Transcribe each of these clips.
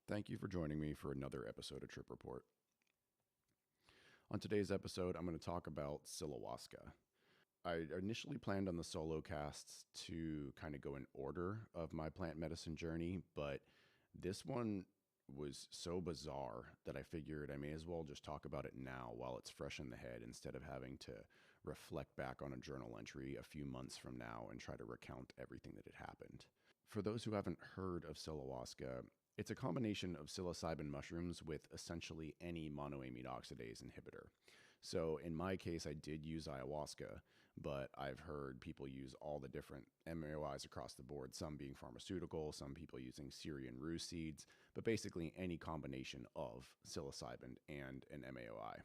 Thank you for joining me for another episode of Trip Report. On today's episode, I'm going to talk about Psilohuasca. I initially planned on the solo casts to kind of go in order of my plant medicine journey, but this one was so bizarre that I figured I may as well just talk about it now while it's fresh in the head instead of having to reflect back on a journal entry a few months from now and try to recount everything that had happened. For those who haven't heard of Psilohuasca, it's a combination of psilocybin mushrooms with essentially any monoamine oxidase inhibitor. So in my case, I did use ayahuasca, but I've heard people use all the different MAOIs across the board, some being pharmaceutical, some people using Syrian rue seeds, but basically any combination of psilocybin and an MAOI.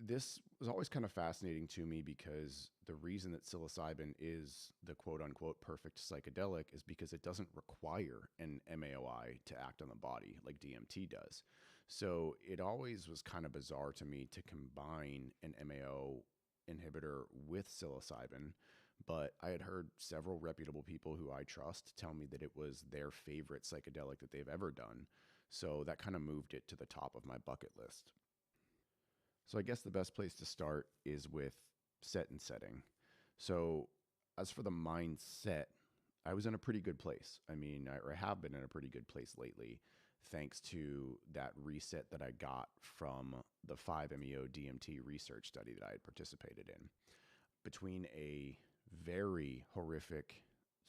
This was always kind of fascinating to me because the reason that psilocybin is the quote unquote perfect psychedelic is because it doesn't require an MAOI to act on the body like DMT does. So it always was kind of bizarre to me to combine an MAO inhibitor with psilocybin, but I had heard several reputable people who I trust tell me that it was their favorite psychedelic that they've ever done. So that kind of moved it to the top of my bucket list. So I guess the best place to start is with set and setting. So as for the mindset, I was in a pretty good place. I have been in a pretty good place lately, thanks to that reset that I got from the 5-MeO DMT research study that I had participated in. Between a very horrific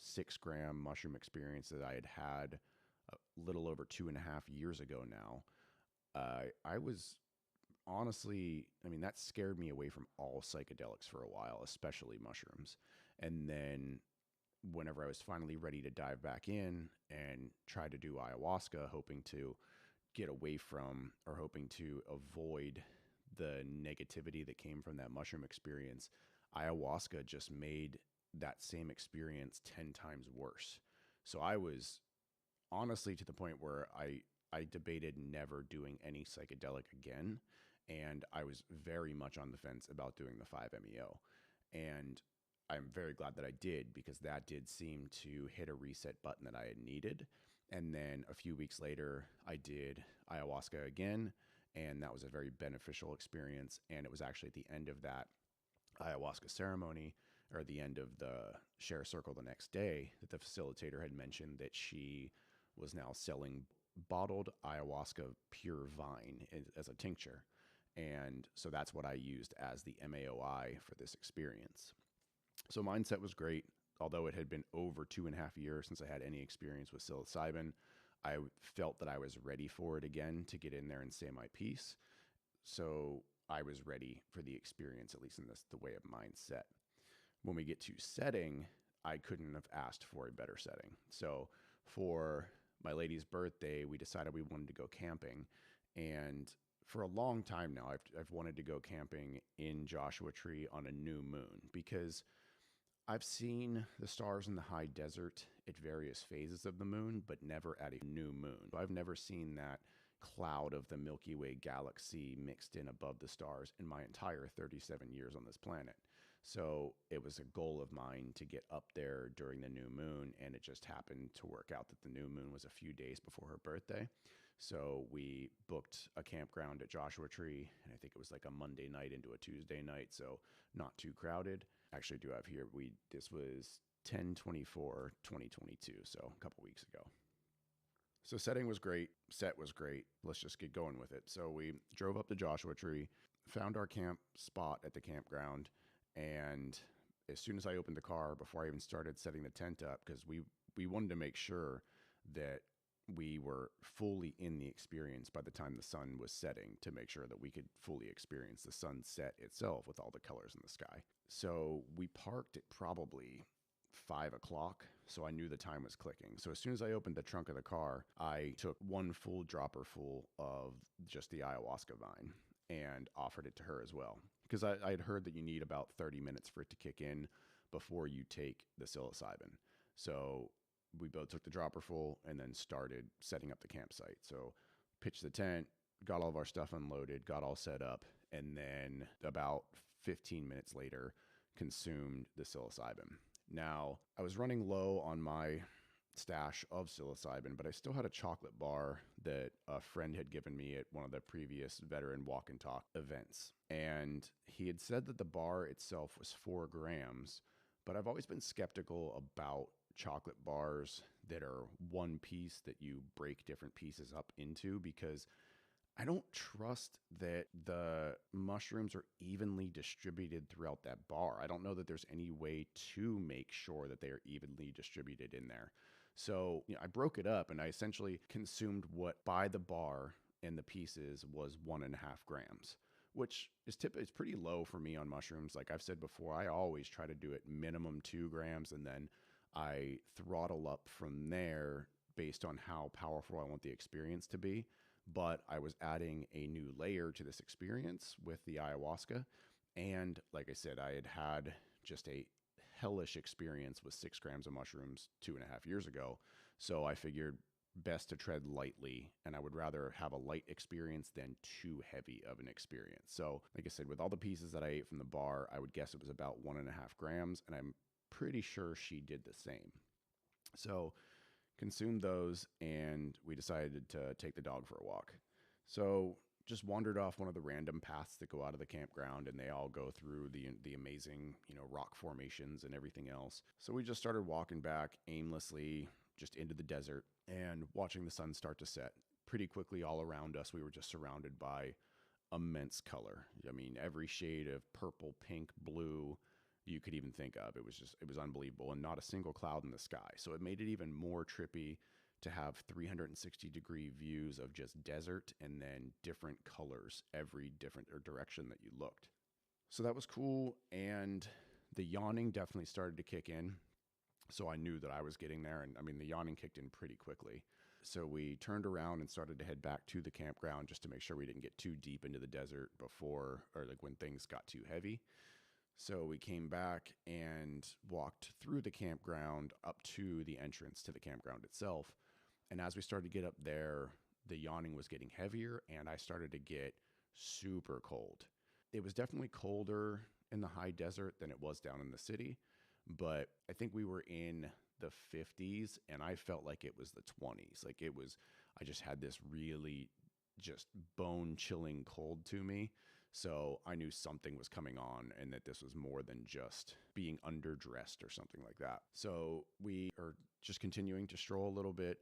6-gram mushroom experience that I had a little over 2.5 years ago now, I was honestly, that scared me away from all psychedelics for a while, especially mushrooms. And then whenever I was finally ready to dive back in and try to do ayahuasca, hoping to get away from or hoping to avoid the negativity that came from that mushroom experience, ayahuasca just made that same experience 10 times worse. So I was honestly to the point where I debated never doing any psychedelic again. And I was very much on the fence about doing the 5-MeO. And I'm very glad that I did, because that did seem to hit a reset button that I had needed. And then a few weeks later, I did ayahuasca again. And that was a very beneficial experience. And it was actually at the end of that ayahuasca ceremony, or the end of the share circle the next day, that the facilitator had mentioned that she was now selling bottled ayahuasca pure vine as a tincture. And so that's what I used as the MAOI for this experience. So mindset was great. Although it had been over 2.5 years since I had any experience with psilocybin, I felt that I was ready for it again to get in there and say my piece. So I was ready for the experience, at least in the way of mindset. When we get to setting, I couldn't have asked for a better setting. So for my lady's birthday, we decided we wanted to go camping. And for a long time now, I've wanted to go camping in Joshua Tree on a new moon, because I've seen the stars in the high desert at various phases of the moon, but never at a new moon. I've never seen that cloud of the Milky Way galaxy mixed in above the stars in my entire 37 years on this planet. So it was a goal of mine to get up there during the new moon, and it just happened to work out that the new moon was a few days before her birthday. So we booked a campground at Joshua Tree, and I think it was like a Monday night into a Tuesday night, so not too crowded. Actually, I do have here, this was 10/24/2022, so a couple weeks ago. So setting was great, set was great. Let's just get going with it. So we drove up to Joshua Tree, found our camp spot at the campground, and as soon as I opened the car, before I even started setting the tent up, because we wanted to make sure that we were fully in the experience by the time the sun was setting, to make sure that we could fully experience the sunset itself with all the colors in the sky. So we parked at probably 5 o'clock, so I knew the time was clicking. So as soon as I opened the trunk of the car, I took one full dropper full of just the ayahuasca vine and offered it to her as well, because I had heard that you need about 30 minutes for it to kick in before you take the psilocybin. So we both took the dropper full and then started setting up the campsite. So pitched the tent, got all of our stuff unloaded, got all set up, and then about 15 minutes later consumed the psilocybin. Now, I was running low on my stash of psilocybin, but I still had a chocolate bar that a friend had given me at one of the previous veteran walk and talk events. And he had said that the bar itself was 4 grams, but I've always been skeptical about chocolate bars that are one piece that you break different pieces up into, because I don't trust that the mushrooms are evenly distributed throughout that bar. I don't know that there's any way to make sure that they are evenly distributed in there. So, I broke it up and I essentially consumed what by the bar and the pieces was 1.5 grams, which is it's pretty low for me on mushrooms. Like I've said before, I always try to do it minimum 2 grams, and then I throttle up from there based on how powerful I want the experience to be. But I was adding a new layer to this experience with the ayahuasca. And like I said, I had had just a hellish experience with 6 grams of mushrooms 2.5 years ago. So I figured best to tread lightly, and I would rather have a light experience than too heavy of an experience. So like I said, with all the pieces that I ate from the bar, I would guess it was about 1.5 grams, and I'm pretty sure she did the same. So consumed those, and we decided to take the dog for a walk. So just wandered off one of the random paths that go out of the campground, and they all go through the amazing, rock formations and everything else. So we just started walking back aimlessly just into the desert and watching the sun start to set. Pretty quickly all around us, we were just surrounded by immense color. I mean, every shade of purple, pink, blue you could even think of. It was unbelievable, and not a single cloud in the sky. So it made it even more trippy to have 360-degree views of just desert and then different colors every different direction that you looked. So that was cool, and the yawning definitely started to kick in. So I knew that I was getting there, and I mean, the yawning kicked in pretty quickly. So we turned around and started to head back to the campground just to make sure we didn't get too deep into the desert before, or like when things got too heavy. So we came back and walked through the campground up to the entrance to the campground itself. And as we started to get up there, the yawning was getting heavier, and I started to get super cold. It was definitely colder in the high desert than it was down in the city, but I think we were in the 50s, and I felt like it was the 20s. Like I just had this really just bone chilling cold to me. So I knew something was coming on, and that this was more than just being underdressed or something like that. So we are just continuing to stroll a little bit,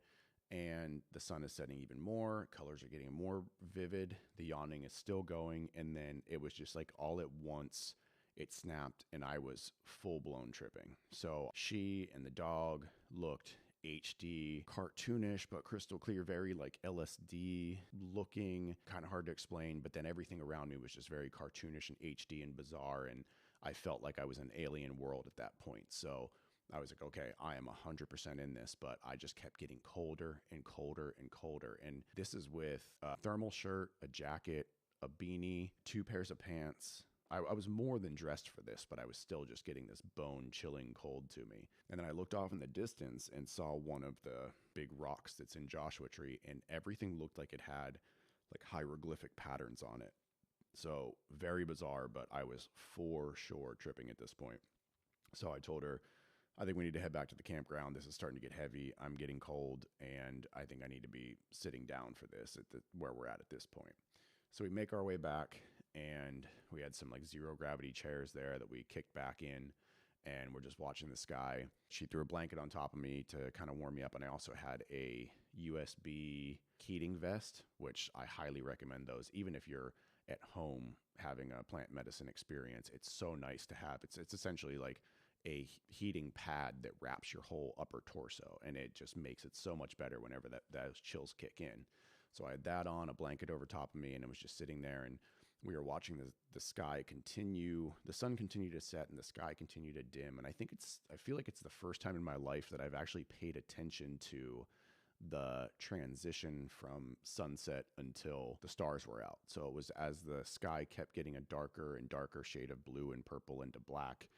and the sun is setting even more. Colors are getting more vivid. The yawning is still going. And then it was just like all at once it snapped, and I was full blown tripping. So she and the dog looked HD, cartoonish, but crystal clear, very like LSD looking, kind of hard to explain. But then everything around me was just very cartoonish and HD and bizarre. And I felt like I was in an alien world at that point. So I was like, okay, I am 100% in this, but I just kept getting colder and colder and colder. And this is with a thermal shirt, a jacket, a beanie, 2 pairs of pants. I was more than dressed for this, but I was still just getting this bone-chilling cold to me. And then I looked off in the distance and saw one of the big rocks that's in Joshua Tree, and everything looked like it had like hieroglyphic patterns on it. So very bizarre, but I was for sure tripping at this point. So I told her, I think we need to head back to the campground. This is starting to get heavy. I'm getting cold, and I think I need to be sitting down for this where we're at this point. So we make our way back, and we had some like zero gravity chairs there that we kicked back in, and we're just watching the sky. She threw a blanket on top of me to kind of warm me up, and I also had a USB heating vest, which I highly recommend those. Even if you're at home having a plant medicine experience, it's so nice to have. It's essentially like a heating pad that wraps your whole upper torso, and it just makes it so much better whenever those chills kick in. So I had that on, a blanket over top of me, and it was just sitting there, and we were watching the sky continue, the sun continue to set and the sky continue to dim. And I feel like it's the first time in my life that I've actually paid attention to the transition from sunset until the stars were out. So it was as the sky kept getting a darker and darker shade of blue and purple into black,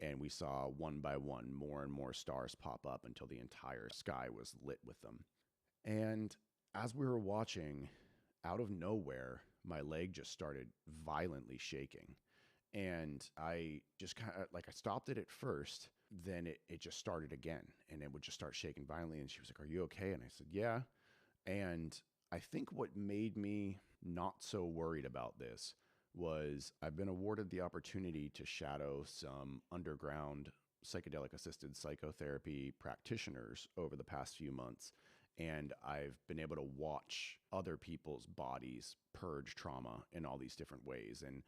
and we saw one by one more and more stars pop up until the entire sky was lit with them. And as we were watching, out of nowhere, my leg just started violently shaking. And I just kind of like, I stopped it at first, then it just started again, and it would just start shaking violently. And she was like, "Are you okay?" And I said, "Yeah." And I think what made me not so worried about this was I've been awarded the opportunity to shadow some underground psychedelic assisted psychotherapy practitioners over the past few months. And I've been able to watch other people's bodies purge trauma in all these different ways. And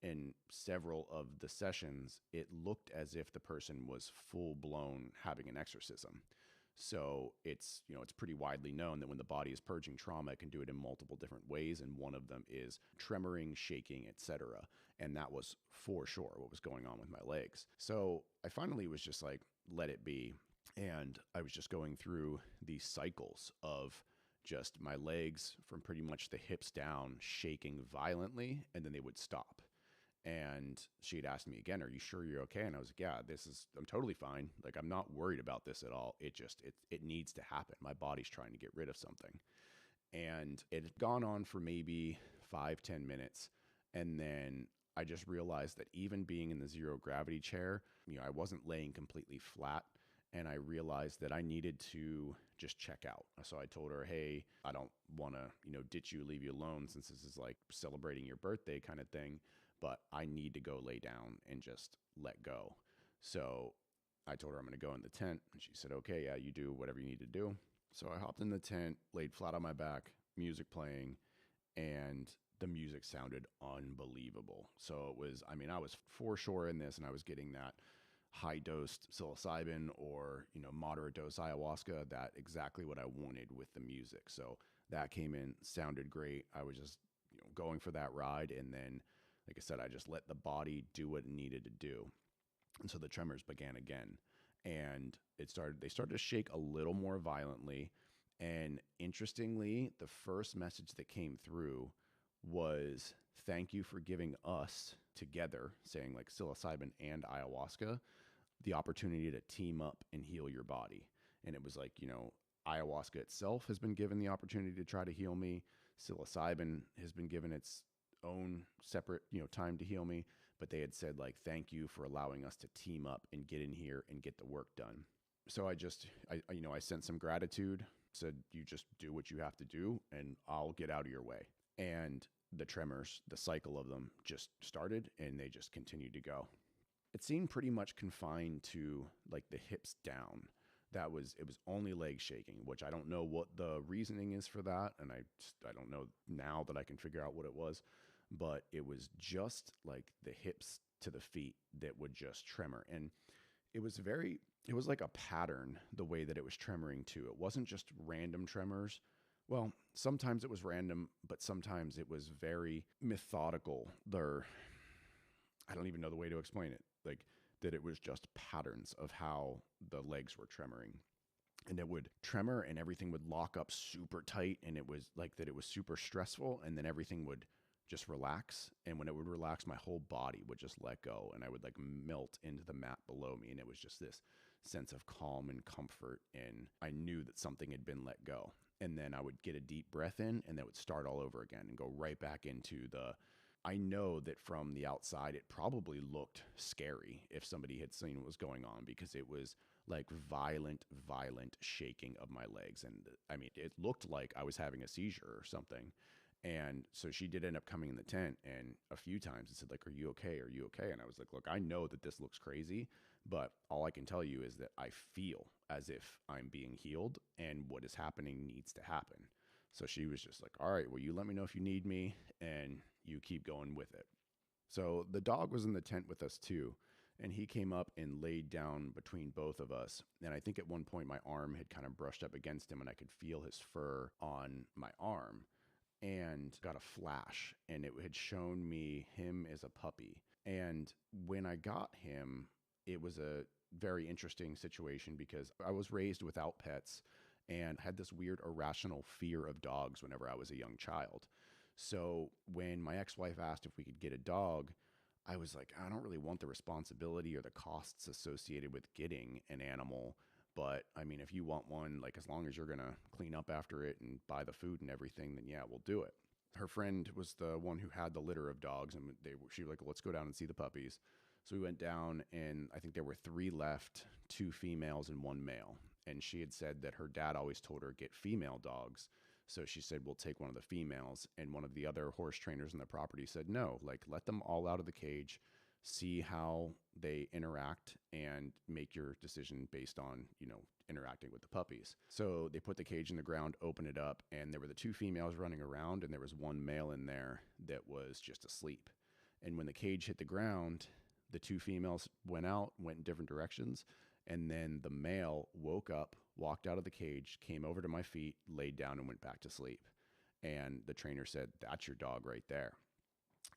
in several of the sessions, it looked as if the person was full blown having an exorcism. So it's pretty widely known that when the body is purging trauma, it can do it in multiple different ways, and one of them is tremoring, shaking, etc. And that was for sure what was going on with my legs. So I finally was just like, let it be. And I was just going through these cycles of just my legs from pretty much the hips down shaking violently, and then they would stop. And she'd asked me again, "Are you sure you're okay?" And I was like, "Yeah, I'm totally fine. Like, I'm not worried about this at all. It needs to happen. My body's trying to get rid of something." And it had gone on for maybe 5, 10 minutes. And then I just realized that even being in the zero gravity chair, I wasn't laying completely flat. And I realized that I needed to just check out. So I told her, "Hey, I don't want to, ditch you, leave you alone, since this is like celebrating your birthday kind of thing, but I need to go lay down and just let go." So I told her I'm going to go in the tent, and she said, "Okay, yeah, you do whatever you need to do." So I hopped in the tent, laid flat on my back, music playing, and the music sounded unbelievable. So I was for sure in this, and I was getting that high dosed psilocybin or, moderate dose ayahuasca, that exactly what I wanted with the music. So that came in, sounded great. I was just, going for that ride. And then, like I said, I just let the body do what it needed to do. And so the tremors began again. And they started to shake a little more violently. And interestingly, the first message that came through was, "Thank you for giving us together," saying like psilocybin and ayahuasca, "the opportunity to team up and heal your body." And it was like, ayahuasca itself has been given the opportunity to try to heal me. Psilocybin has been given its own separate, time to heal me. But they had said like, "Thank you for allowing us to team up and get in here and get the work done." So I sent some gratitude, said, "You just do what you have to do and I'll get out of your way." And the tremors, the cycle of them just started, and they just continued to go. It seemed pretty much confined to like the hips down. It was only leg shaking, which I don't know what the reasoning is for that. And I don't know now that I can figure out what it was, but it was just like the hips to the feet that would just tremor. And it was like a pattern, the way that it was tremoring too. It wasn't just random tremors. Well, sometimes it was random, but sometimes it was very methodical. I don't even know the way to explain it. Like, that it was just patterns of how the legs were tremoring. And it would tremor and everything would lock up super tight. And it was like that it was super stressful. And then everything would just relax. And when it would relax, my whole body would just let go. And I would like melt into the mat below me. And it was just this sense of calm and comfort. And I knew that something had been let go. And then I would get a deep breath in, and that would start all over again and go right back into I know that from the outside, it probably looked scary if somebody had seen what was going on, because it was like violent shaking of my legs. And I mean, it looked like I was having a seizure or something. And so she did end up coming in the tent, and a few times and said like, "Are you okay? Are you okay?" And I was like, "Look, I know that this looks crazy, but all I can tell you is that I feel as if I'm being healed, and what is happening needs to happen." So she was just like, "All right, well, you let me know if you need me, and you keep going with it." So the dog was in the tent with us too, and he came up and laid down between both of us. And I think at one point my arm had kind of brushed up against him, and I could feel his fur on my arm, and got a flash, and it had shown me him as a puppy. And when I got him, it was a very interesting situation, because I was raised without pets and had this weird irrational fear of dogs whenever I was a young child. So when my ex-wife asked if we could get a dog, I was like, I don't really want the responsibility or the costs associated with getting an animal. But I mean, if you want one, like, as long as you're going to clean up after it and buy the food and everything, then yeah, we'll do it. Her friend was the one who had the litter of dogs, and she was like, "Let's go down and see the puppies." So we went down, and I think there were 3 left, 2 females and 1 male. And she had said that her dad always told her get female dogs. So she said, we'll take one of the females. And one of the other horse trainers in the property said, no, like let them all out of the cage, see how they interact, and make your decision based on, interacting with the puppies. So they put the cage in the ground, open it up, and there were the 2 females running around, and there was 1 male in there that was just asleep. And when the cage hit the ground, the 2 females went in different directions. And then the male woke up, walked out of the cage, came over to my feet, laid down, and went back to sleep. And the trainer said, that's your dog right there.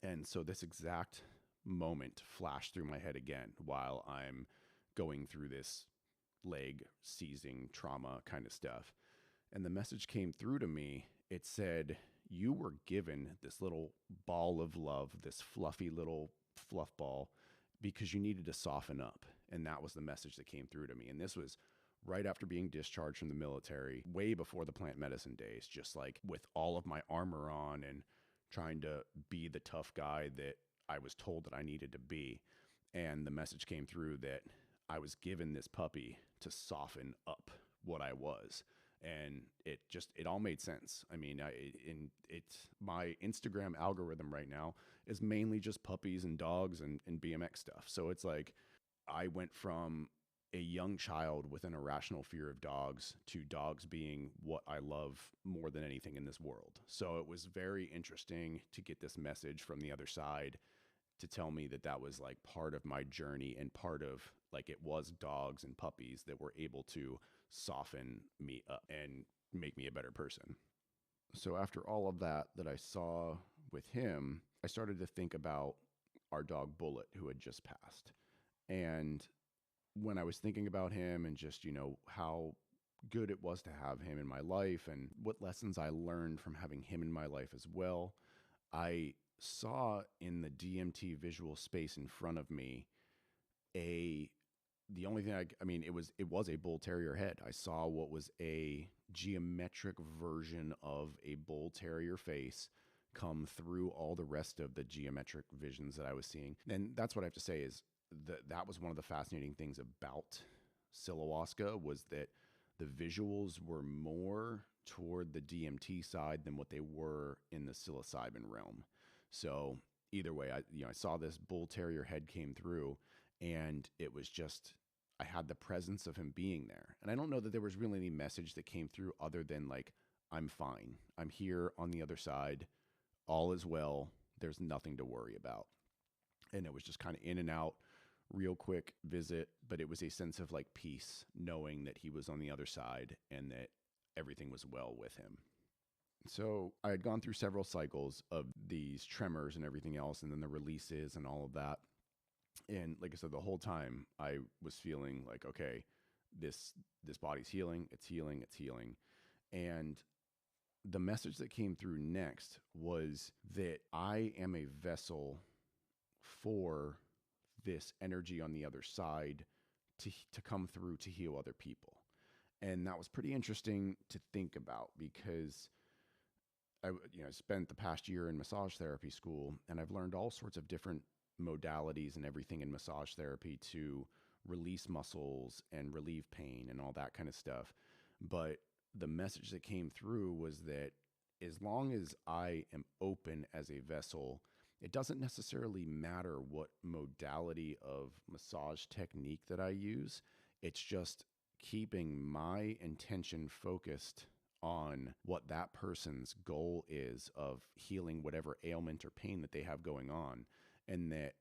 And so this exact moment flashed through my head again while I'm going through this leg seizing trauma kind of stuff. And the message came through to me. It said, you were given this little ball of love, this fluffy little fluff ball, because you needed to soften up. And that was the message that came through to me. And this was right after being discharged from the military, way before the plant medicine days, just like with all of my armor on and trying to be the tough guy that I was told that I needed to be. And the message came through that I was given this puppy to soften up what I was. And it all made sense. I mean, my Instagram algorithm right now is mainly just puppies and dogs and BMX stuff. So it's like I went from a young child with an irrational fear of dogs to dogs being what I love more than anything in this world. So it was very interesting to get this message from the other side to tell me that that was like part of my journey and part of like it was dogs and puppies that were able to soften me up and make me a better person. So after all of that I saw with him, I started to think about our dog Bullet, who had just passed. And when I was thinking about him and just, how good it was to have him in my life and what lessons I learned from having him in my life as well, I saw in the DMT visual space in front of me the only thing it was a bull terrier head. I saw what was a geometric version of a bull terrier face come through all the rest of the geometric visions that I was seeing. And that's what I have to say is that was one of the fascinating things about Psilohuasca, was that the visuals were more toward the DMT side than what they were in the psilocybin realm. So either way, I saw this bull terrier head came through, and it was just, I had the presence of him being there. And I don't know that there was really any message that came through other than like, I'm fine. I'm here on the other side. All is well. There's nothing to worry about. And it was just kind of in and out, real quick visit, but it was a sense of like peace, knowing that he was on the other side and that everything was well with him. So I had gone through several cycles of these tremors and everything else, and then the releases and all of that. And like I said, the whole time I was feeling like, okay, this body's healing, it's healing, it's healing. And the message that came through next was that I am a vessel for this energy on the other side to come through to heal other people. And that was pretty interesting to think about, because I spent the past year in massage therapy school, and I've learned all sorts of different modalities and everything in massage therapy to release muscles and relieve pain and all that kind of stuff. But the message that came through was that as long as I am open as a vessel, it doesn't necessarily matter what modality of massage technique that I use. It's just keeping my intention focused on what that person's goal is of healing whatever ailment or pain that they have going on. And that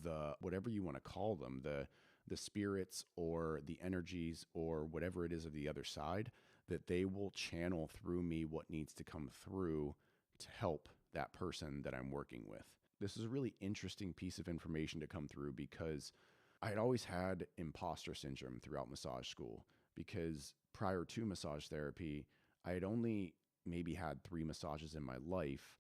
the, whatever you want to call them, the spirits or the energies or whatever it is of the other side, that they will channel through me what needs to come through to help that person that I'm working with. This is a really interesting piece of information to come through, because I had always had imposter syndrome throughout massage school, because prior to massage therapy, I had only maybe had 3 massages in my life,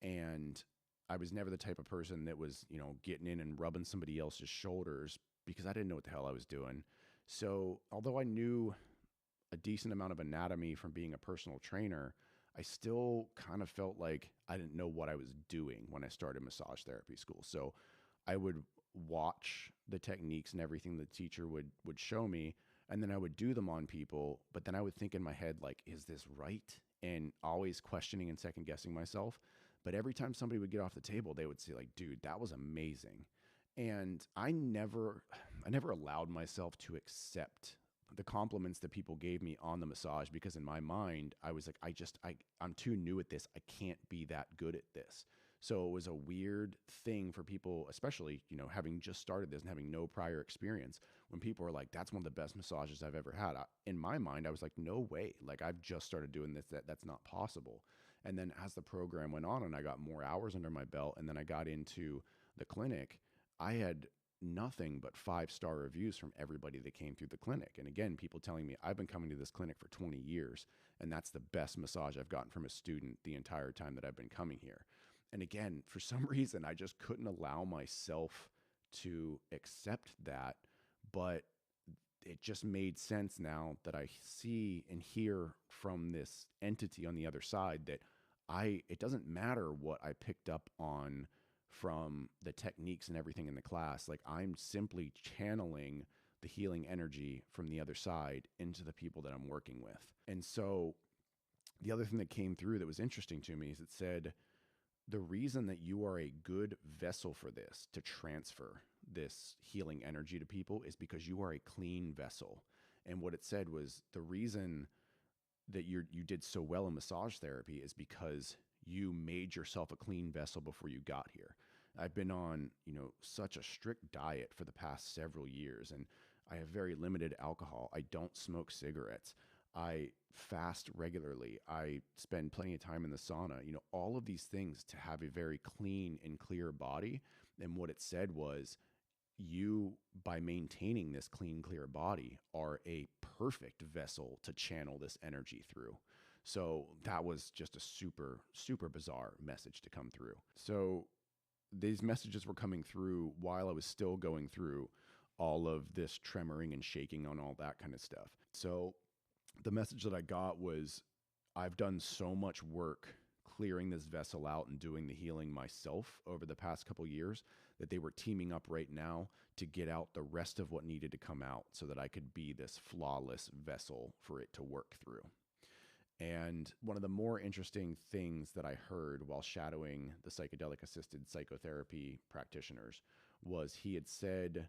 and I was never the type of person that was, getting in and rubbing somebody else's shoulders, because I didn't know what the hell I was doing. So although I knew a decent amount of anatomy from being a personal trainer, I still kind of felt like I didn't know what I was doing when I started massage therapy school. So I would watch the techniques and everything the teacher would show me, and then I would do them on people, but then I would think in my head, like, is this right? And always questioning and second guessing myself. But every time somebody would get off the table, they would say, like, dude, that was amazing. And I never allowed myself to accept the compliments that people gave me on the massage, because in my mind I was like, I'm too new at this. I can't be that good at this. So it was a weird thing for people, especially, having just started this and having no prior experience, when people were like, that's one of the best massages I've ever had. In my mind, I was like, no way. Like, I've just started doing this. That's not possible. And then as the program went on and I got more hours under my belt, and then I got into the clinic, I had nothing but 5-star reviews from everybody that came through the clinic. And again, people telling me, I've been coming to this clinic for 20 years, and that's the best massage I've gotten from a student the entire time that I've been coming here. And again, for some reason, I just couldn't allow myself to accept that. But it just made sense now that I see and hear from this entity on the other side that it doesn't matter what I picked up on from the techniques and everything in the class. Like, I'm simply channeling the healing energy from the other side into the people that I'm working with. And so the other thing that came through that was interesting to me is it said, the reason that you are a good vessel for this, to transfer this healing energy to people, is because you are a clean vessel. And what it said was, the reason that you did so well in massage therapy is because you made yourself a clean vessel before you got here. I've been on, such a strict diet for the past several years, and I have very limited alcohol. I don't smoke cigarettes. I fast regularly. I spend plenty of time in the sauna, all of these things to have a very clean and clear body. And what it said was, you, by maintaining this clean, clear body, are a perfect vessel to channel this energy through. So that was just a super, super bizarre message to come through. So these messages were coming through while I was still going through all of this tremoring and shaking on all that kind of stuff. So the message that I got was, I've done so much work clearing this vessel out and doing the healing myself over the past couple years, that they were teaming up right now to get out the rest of what needed to come out so that I could be this flawless vessel for it to work through. And one of the more interesting things that I heard while shadowing the psychedelic-assisted psychotherapy practitioners was, he had said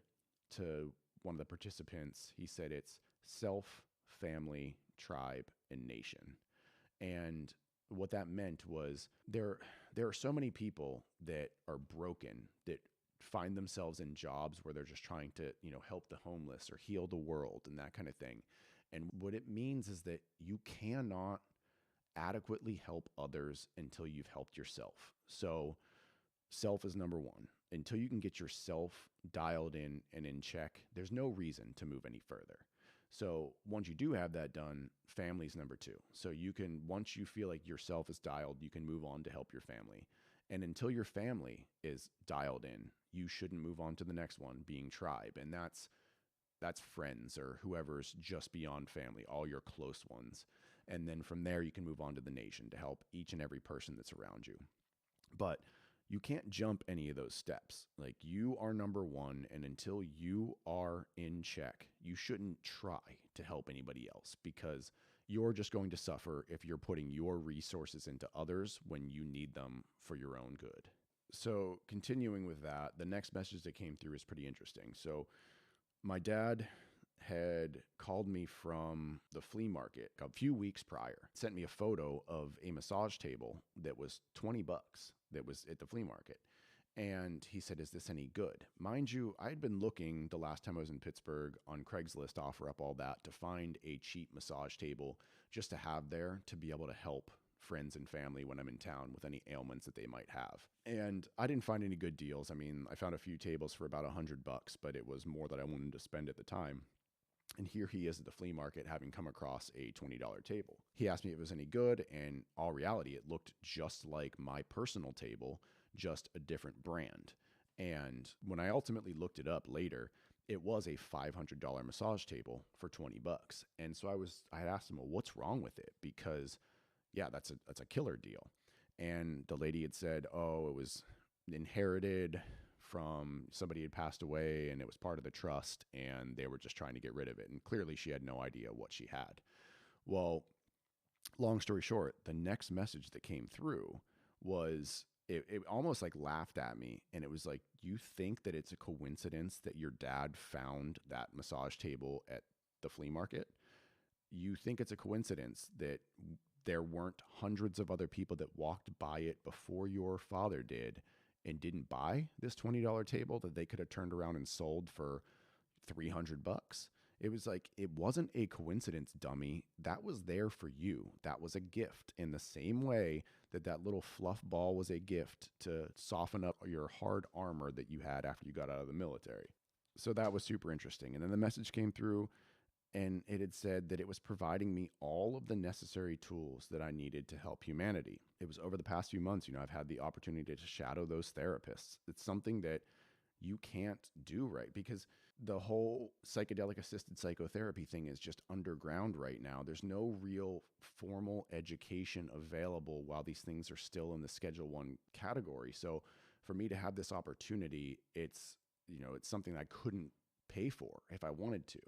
to one of the participants, he said, it's self, family, tribe, and nation. And what that meant was, there are so many people that are broken, that find themselves in jobs where they're just trying to, help the homeless or heal the world and that kind of thing. And what it means is that you cannot adequately help others until you've helped yourself. So self is number one. Until you can get yourself dialed in and in check, there's no reason to move any further. So once you do have that done, family's number two. So once you feel like yourself is dialed, you can move on to help your family. And until your family is dialed in, you shouldn't move on to the next one, being tribe. And that's friends or whoever's just beyond family, all your close ones. And then from there, you can move on to the nation to help each and every person that's around you. But you can't jump any of those steps. Like, you are number one, and until you are in check, you shouldn't try to help anybody else, because you're just going to suffer if you're putting your resources into others when you need them for your own good. So continuing with that, the next message that came through is pretty interesting. So my dad had called me from the flea market a few weeks prior, sent me a photo of a massage table that was $20 that was at the flea market. And he said, is this any good? Mind you, I had been looking the last time I was in Pittsburgh on Craigslist, offer up all that, to find a cheap massage table just to have there to be able to help friends and family when I'm in town with any ailments that they might have. And I didn't find any good deals. I mean, I found a few tables for about $100, but it was more than I wanted to spend at the time. And here he is at the flea market, having come across a $20 table. He asked me if it was any good, and in all reality, it looked just like my personal table, just a different brand. And when I ultimately looked it up later, it was a $500 massage table for $20. And so I had asked him, well, what's wrong with it? Because yeah, that's a killer deal. And the lady had said, oh, it was inherited from somebody had passed away and it was part of the trust and they were just trying to get rid of it. And clearly she had no idea what she had. Well, long story short, the next message that came through was it almost like laughed at me. And it was like, you think that it's a coincidence that your dad found that massage table at the flea market? You think it's a coincidence that there weren't hundreds of other people that walked by it before your father did and didn't buy this $20 table that they could have turned around and sold for $300? It was like, it wasn't a coincidence, dummy. That was there for you. That was a gift in the same way that that little fluff ball was a gift to soften up your hard armor that you had after you got out of the military. So that was super interesting. And then the message came through and it had said that it was providing me all of the necessary tools that I needed to help humanity. It was over the past few months, I've had the opportunity to shadow those therapists. It's something that you can't do, right? Because the whole psychedelic assisted psychotherapy thing is just underground right now. There's no real formal education available while these things are still in the Schedule 1 category. So for me to have this opportunity, it's something I couldn't pay for if I wanted to.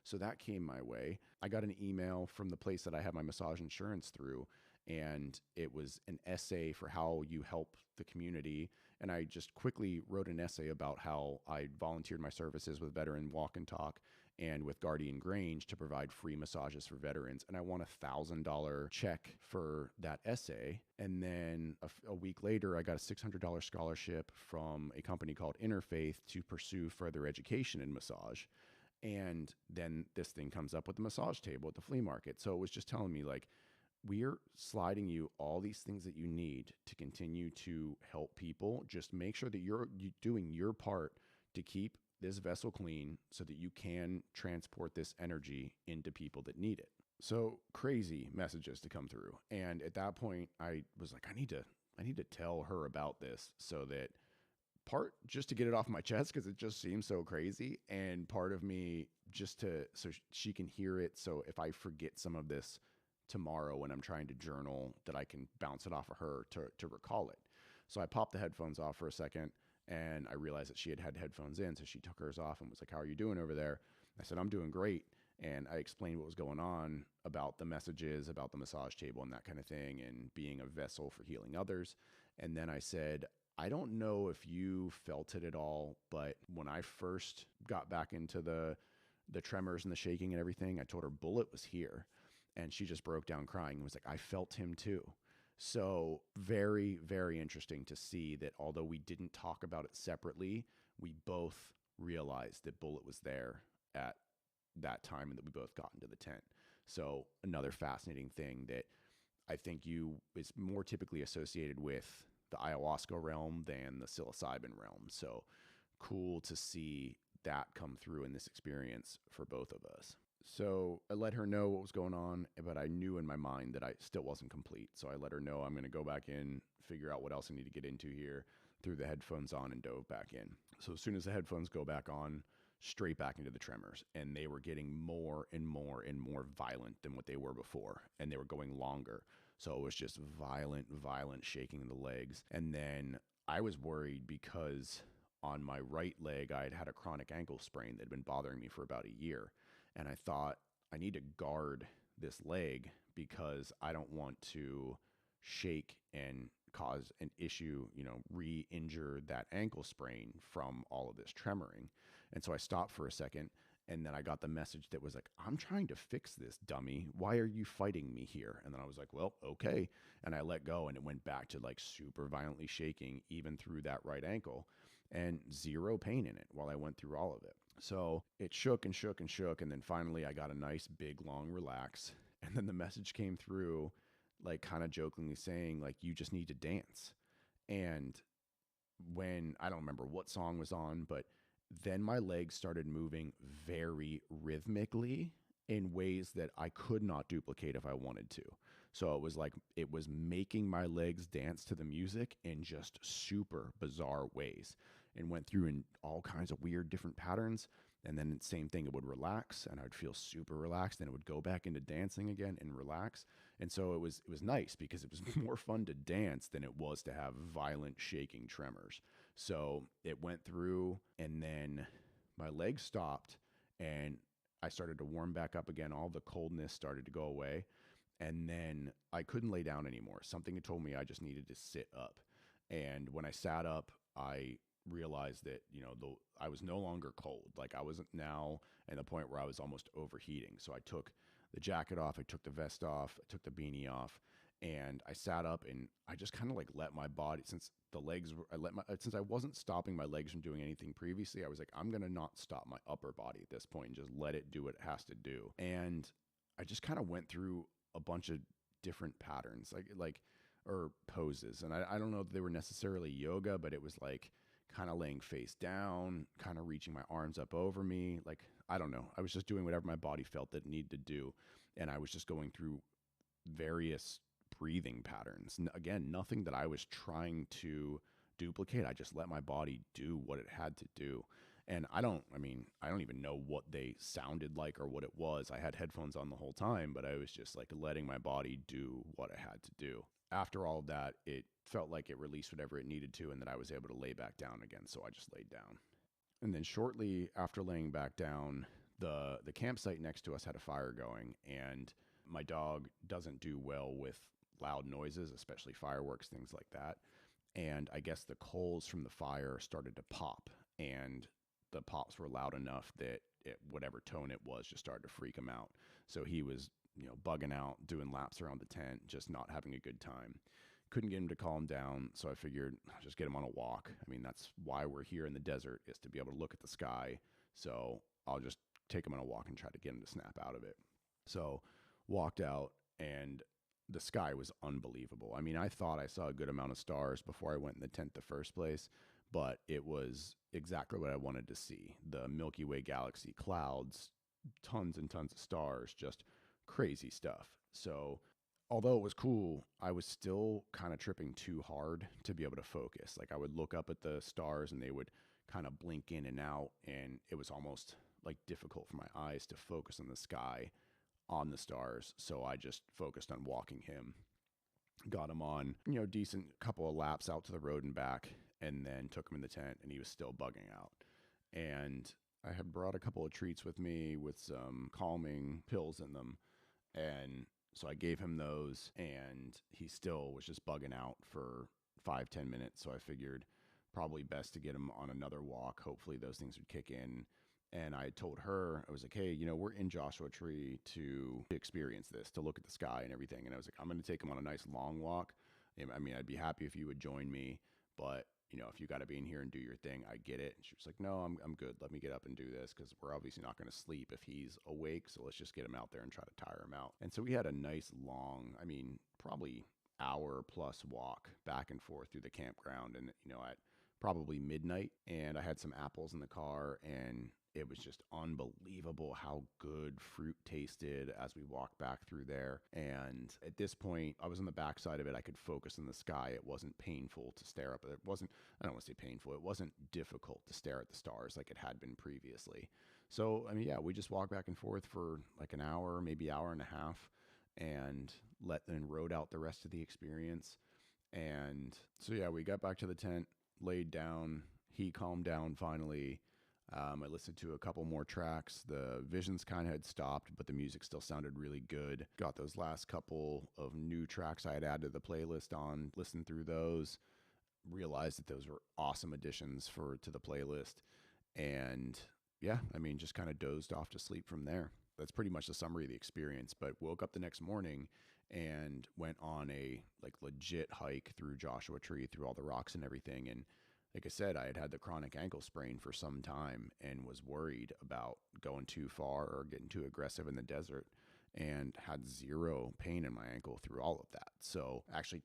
So that came my way. I got an email from the place that I have my massage insurance through, and it was an essay for how you help the community. And I just quickly wrote an essay about how I volunteered my services with Veteran Walk and Talk and with Guardian Grange to provide free massages for veterans. And I won $1,000 check for that essay. And then a week later, I got a $600 scholarship from a company called Interfaith to pursue further education in massage. And then this thing comes up with the massage table at the flea market. So it was just telling me, like, we're sliding you all these things that you need to continue to help people. Just make sure that you're doing your part to keep this vessel clean so that you can transport this energy into people that need it. So crazy messages to come through. And at that point, I was like, I need to tell her about this, so that part just to get it off my chest because it just seems so crazy, and part of me just so she can hear it. So if I forget some of this tomorrow when I'm trying to journal, that I can bounce it off of her to recall it. So I popped the headphones off for a second, and I realized that she had headphones in. So she took hers off and was like, "How are you doing over there?" I said, "I'm doing great." And I explained what was going on about the messages, about the massage table and that kind of thing, and being a vessel for healing others. And then I said, I don't know if you felt it at all, but when I first got back into the tremors and the shaking and everything, I told her Bullet was here. And she just broke down crying and was like, I felt him too. So very, very interesting to see that although we didn't talk about it separately, we both realized that Bullet was there at that time and that we both got into the tent. So another fascinating thing that I think is more typically associated with the ayahuasca realm than the psilocybin realm. So cool to see that come through in this experience for both of us. So I let her know what was going on, but I knew in my mind that I still wasn't complete. So I let her know I'm going to go back in, figure out what else I need to get into here, threw the headphones on and dove back in. So as soon as the headphones go back on, straight back into the tremors, and they were getting more and more and more violent than what they were before, and they were going longer. So it was just violent shaking in the legs. And then I was worried because on my right leg, I had had a chronic ankle sprain that had been bothering me for about a year. And I thought, I need to guard this leg because I don't want to shake and cause an issue, re-injure that ankle sprain from all of this tremoring. And so I stopped for a second, and then I got the message that was like, I'm trying to fix this, dummy. Why are you fighting me here? And then I was like, well, okay. And I let go, and it went back to like super violently shaking, even through that right ankle, and zero pain in it while I went through all of it. So it shook and shook and shook. And then finally I got a nice big long relax. And then the message came through, like kind of jokingly saying, like, you just need to dance. And when, I don't remember what song was on, but then my legs started moving very rhythmically in ways that I could not duplicate if I wanted to. So it was like, it was making my legs dance to the music in just super bizarre ways, and went through in all kinds of weird different patterns. And then same thing, it would relax and I'd feel super relaxed, and it would go back into dancing again and relax. And so it was nice because it was more fun to dance than it was to have violent shaking tremors. So it went through, and then my legs stopped, and I started to warm back up again. All the coldness started to go away. And then I couldn't lay down anymore. Something had told me I just needed to sit up. And when I sat up, I realized that, I was no longer cold. Like, I wasn't now at the point where I was almost overheating. So I took the jacket off, I took the vest off, I took the beanie off, and I sat up, and I just kind of like let my body, since the legs were, since I wasn't stopping my legs from doing anything previously, I was like, I'm going to not stop my upper body at this point and just let it do what it has to do. And I just kind of went through a bunch of different patterns, or poses. And I don't know if they were necessarily yoga, but it was like kind of laying face down, kind of reaching my arms up over me. Like, I don't know. I was just doing whatever my body felt that it needed to do. And I was just going through various breathing patterns. Again, nothing that I was trying to duplicate. I just let my body do what it had to do. And I don't even know what they sounded like or what it was. I had headphones on the whole time, but I was just like letting my body do what it had to do. After all of that, it felt like it released whatever it needed to, and that I was able to lay back down again. So I just laid down. And then shortly after laying back down, the campsite next to us had a fire going, and my dog doesn't do well with loud noises, especially fireworks, things like that. And I guess the coals from the fire started to pop, and the pops were loud enough that whatever tone it was just started to freak him out. So he was, bugging out, doing laps around the tent, just not having a good time. Couldn't get him to calm down, so I figured I'll just get him on a walk. I mean, that's why we're here in the desert, is to be able to look at the sky. So I'll just take him on a walk and try to get him to snap out of it. So walked out, and the sky was unbelievable. I mean, I thought I saw a good amount of stars before I went in the tent the first place, but it was exactly what I wanted to see. The Milky Way galaxy, clouds, tons and tons of stars, just crazy stuff. So although it was cool, I was still kind of tripping too hard to be able to focus. Like, I would look up at the stars and they would kind of blink in and out, and it was almost like difficult for my eyes to focus on the sky, on the stars. So I just focused on walking him, got him on, decent couple of laps out to the road and back, and then took him in the tent, and he was still bugging out. And I had brought a couple of treats with me with some calming pills in them. And so I gave him those, and he still was just bugging out for 5-10 minutes. So I figured probably best to get him on another walk. Hopefully those things would kick in. And I told her, I was like, hey, we're in Joshua Tree to experience this, to look at the sky and everything. And I was like, I'm going to take him on a nice long walk. I mean, I'd be happy if you would join me, but if you got to be in here and do your thing, I get it. And she was like, no, I'm good. Let me get up and do this, because we're obviously not going to sleep if he's awake. So let's just get him out there and try to tire him out. And so we had a nice long, probably hour plus walk back and forth through the campground. And, at probably midnight, and I had some apples in the car, and it was just unbelievable how good fruit tasted as we walked back through there. And at this point, I was on the backside of it. I could focus in the sky. It wasn't painful to stare up. I don't want to say painful. It wasn't difficult to stare at the stars like it had been previously. So, we just walked back and forth for like an hour, maybe hour and a half, and rode out the rest of the experience. And so, we got back to the tent, laid down. He calmed down finally. I listened to a couple more tracks. The visions kind of had stopped, but the music still sounded really good. Got those last couple of new tracks I had added to the playlist on, listened through those, realized that those were awesome additions to the playlist. And just kind of dozed off to sleep from there. That's pretty much the summary of the experience. But woke up the next morning and went on a legit hike through Joshua Tree, through all the rocks and everything. And like I said, I had the chronic ankle sprain for some time and was worried about going too far or getting too aggressive in the desert, and had zero pain in my ankle through all of that. So actually,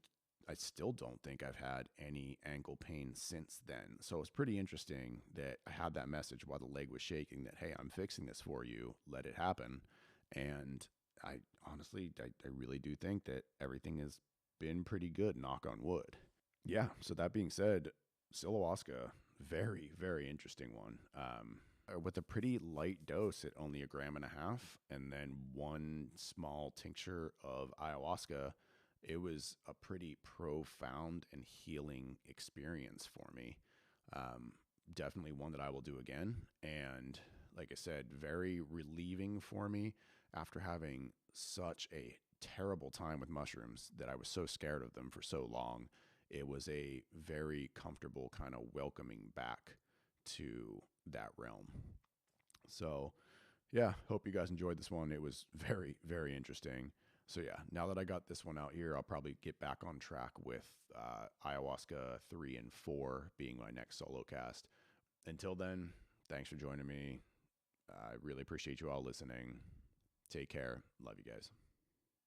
I still don't think I've had any ankle pain since then. So it's pretty interesting that I had that message while the leg was shaking that, hey, I'm fixing this for you, let it happen. And I honestly, I really do think that everything has been pretty good, knock on wood. Yeah, so that being said, Psilohuasca, very, very interesting one. with a pretty light dose at only 1.5 grams, and then one small tincture of ayahuasca, it was a pretty profound and healing experience for me. Um, Definitely one that I will do again. And like I said, very relieving for me after having such a terrible time with mushrooms that I was so scared of them for so long. It was a very comfortable kind of welcoming back to that realm. So, yeah, hope you guys enjoyed this one. It was very, very interesting. So, yeah, now that I got this one out here, I'll probably get back on track with ayahuasca 3 and 4 being my next solo cast. Until then, thanks for joining me. I really appreciate you all listening. Take care. Love you guys.